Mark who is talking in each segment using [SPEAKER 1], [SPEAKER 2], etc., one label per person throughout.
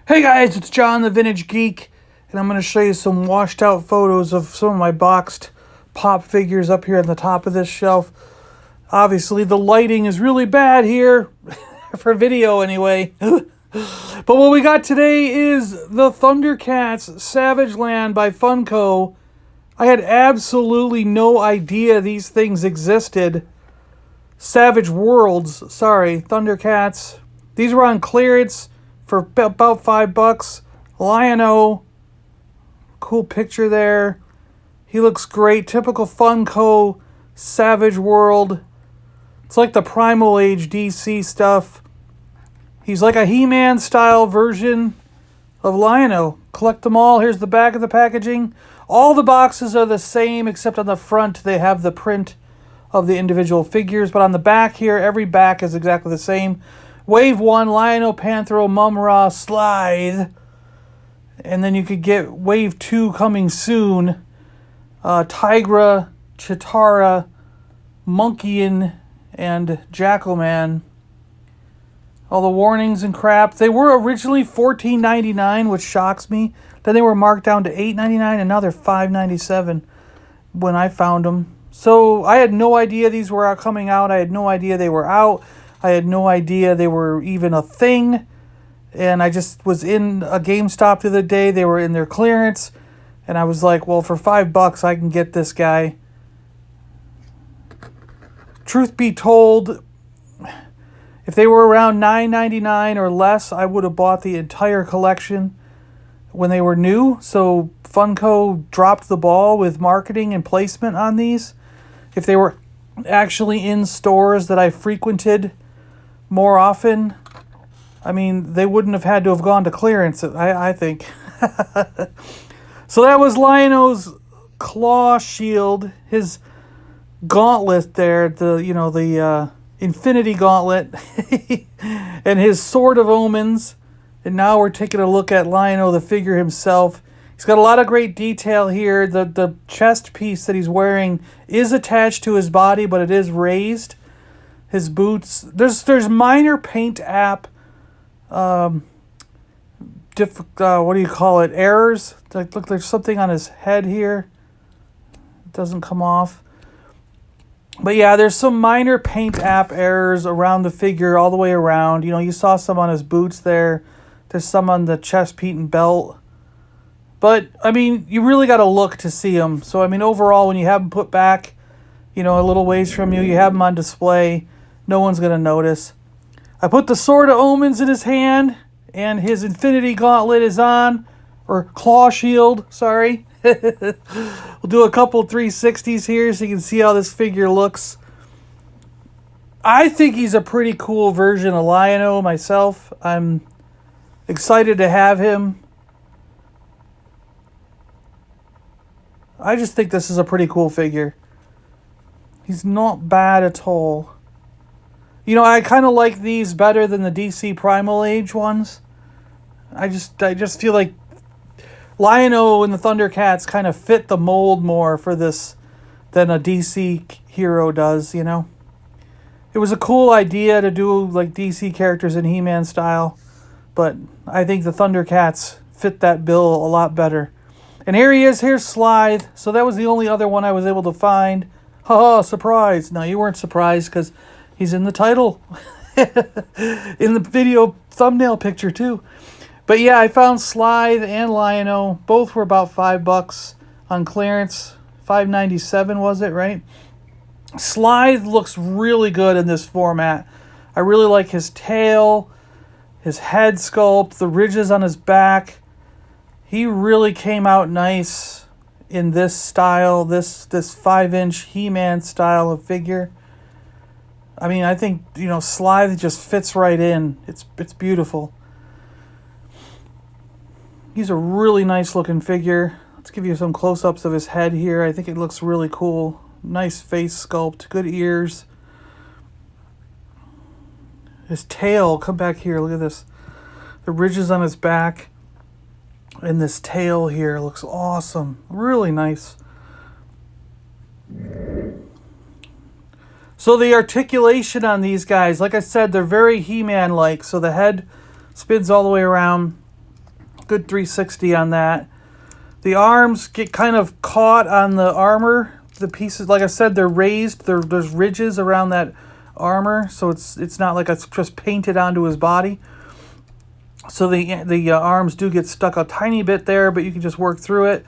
[SPEAKER 1] Hey guys, it's John the Vintage Geek, and I'm going to show you some washed out photos of some of my boxed pop figures up here on the top of this shelf. Obviously the lighting is really bad here, for video anyway. But what we got today is the Thundercats Savage Land by Funko. I had absolutely no idea these things existed. Savage Worlds, sorry, Thundercats. These were on clearance for about $5. LionO, cool picture there. He looks great. Typical Funko Savage World. It's like the Primal Age DC stuff. He's like a He-Man style version of LionO. Collect them all. Here's the back of the packaging. All the boxes are the same except on the front they have the print of the individual figures. But on the back here, every back is exactly the same. Wave 1, LionO, Panthro, Mumra, Slithe. And then you could get Wave 2 coming soon. Tigra, Chitara, Monkeyan, and Jackalman. All the warnings and crap. They were originally $14.99, which shocks me. Then they were marked down to $8.99, and now they're $5.97 when I found them. So I had no idea these were coming out. I had no idea they were out. I had no idea they were even a thing. And I just was in a GameStop the other day. They were in their clearance. And I was like, well, for $5 I can get this guy. Truth be told, if they were around $9.99 or less, I would have bought the entire collection when they were new. So Funko dropped the ball with marketing and placement on these. If they were actually in stores that I frequented more often, I mean, they wouldn't have had to have gone to clearance, I think. So that was LionO's claw shield, his gauntlet there, the Infinity Gauntlet, and his Sword of Omens. And now we're taking a look at LionO, the figure himself. He's got a lot of great detail here. The chest piece that he's wearing is attached to his body, but it is raised. His boots, there's minor paint app, what do you call it? Errors. Like, look, there's something on his head here. It doesn't come off. But yeah, there's some minor paint app errors around the figure, all the way around. You know, you saw some on his boots there. There's some on the chest piece and belt. But, I mean, you really got to look to see them. So, I mean, overall, when you have them put back, you know, a little ways from you, you have them on display, no one's going to notice. I put the Sword of Omens in his hand, and his Infinity Gauntlet is on, or Claw Shield, sorry. We'll do a couple 360s here so you can see how this figure looks. I think he's a pretty cool version of LionO myself. I'm excited to have him. I just think this is a pretty cool figure. He's not bad at all. You know, I kind of like these better than the DC Primal Age ones. I just feel like LionO and the Thundercats kind of fit the mold more for this than a DC hero does, you know? It was a cool idea to do like DC characters in He-Man style, but I think the Thundercats fit that bill a lot better. And here he is, here's Slithe. So that was the only other one I was able to find. Haha, surprise. No, you weren't surprised because he's in the title. In the video thumbnail picture too. But yeah, I found Slithe and LionO. Both were about $5 on clearance. $5.97 was it, right? Slithe looks really good in this format. I really like his tail, his head sculpt, the ridges on his back. He really came out nice in this style, this 5-inch He-Man style of figure. I mean, I think, you know, Slithe just fits right in. It's beautiful. He's a really nice looking figure. Let's give you some close-ups of his head here. I think it looks really cool. Nice face sculpt, good ears. His tail, come back here, look at this. The ridges on his back. And this tail here looks awesome. Really nice. So the articulation on these guys, like I said, they're very He-Man-like. So the head spins all the way around. Good 360 on that. The arms get kind of caught on the armor. The pieces, like I said, they're raised. There's ridges around that armor, so it's not like it's just painted onto his body. So the arms do get stuck a tiny bit there, but you can just work through it.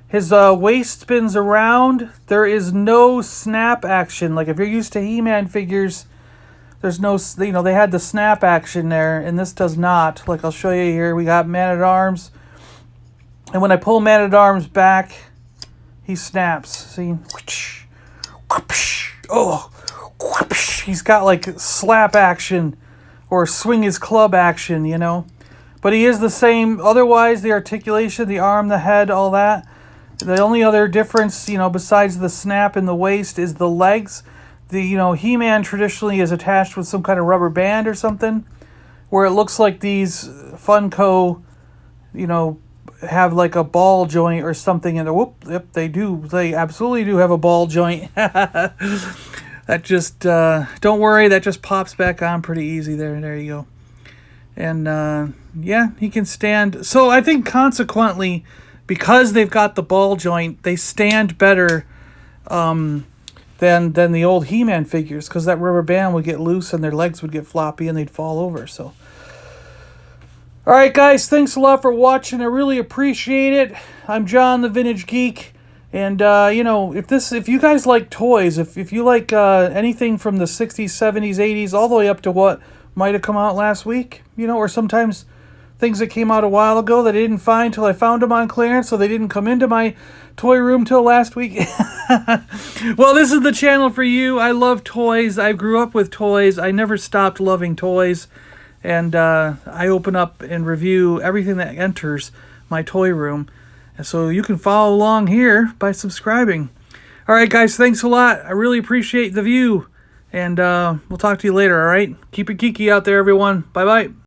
[SPEAKER 1] His waist spins around. There is no snap action. Like if you're used to He-Man figures, there's no, they had the snap action there, and this does not. Like I'll show you here. We got Man-at-Arms. And when I pull Man-at-Arms back, he snaps. See? Oh, he's got like slap action or swing his club action, you know. But he is the same. Otherwise, the articulation, the arm, the head, all that. The only other difference, besides the snap in the waist is the legs. The, He-Man traditionally is attached with some kind of rubber band or something, where it looks like these Funko, have like a ball joint or something in there. Whoop, yep, they do. They absolutely do have a ball joint. That just, don't worry, that just pops back on pretty easy there. There you go. And, yeah, he can stand. So I think consequently, because they've got the ball joint, they stand better than the old He-Man figures, because that rubber band would get loose and their legs would get floppy and they'd fall over, so... All right, guys, thanks a lot for watching. I really appreciate it. I'm John, the Vintage Geek. And, if you guys like toys, if you like anything from the 60s, 70s, 80s, all the way up to what might have come out last week, or sometimes things that came out a while ago that I didn't find till I found them on clearance, so they didn't come into my toy room till last week. Well, this is the channel for you. I love toys. I grew up with toys. I never stopped loving toys. And I open up and review everything that enters my toy room. And so you can follow along here by subscribing. All right, guys, thanks a lot. I really appreciate the view. And we'll talk to you later, all right? Keep it geeky out there, everyone. Bye-bye.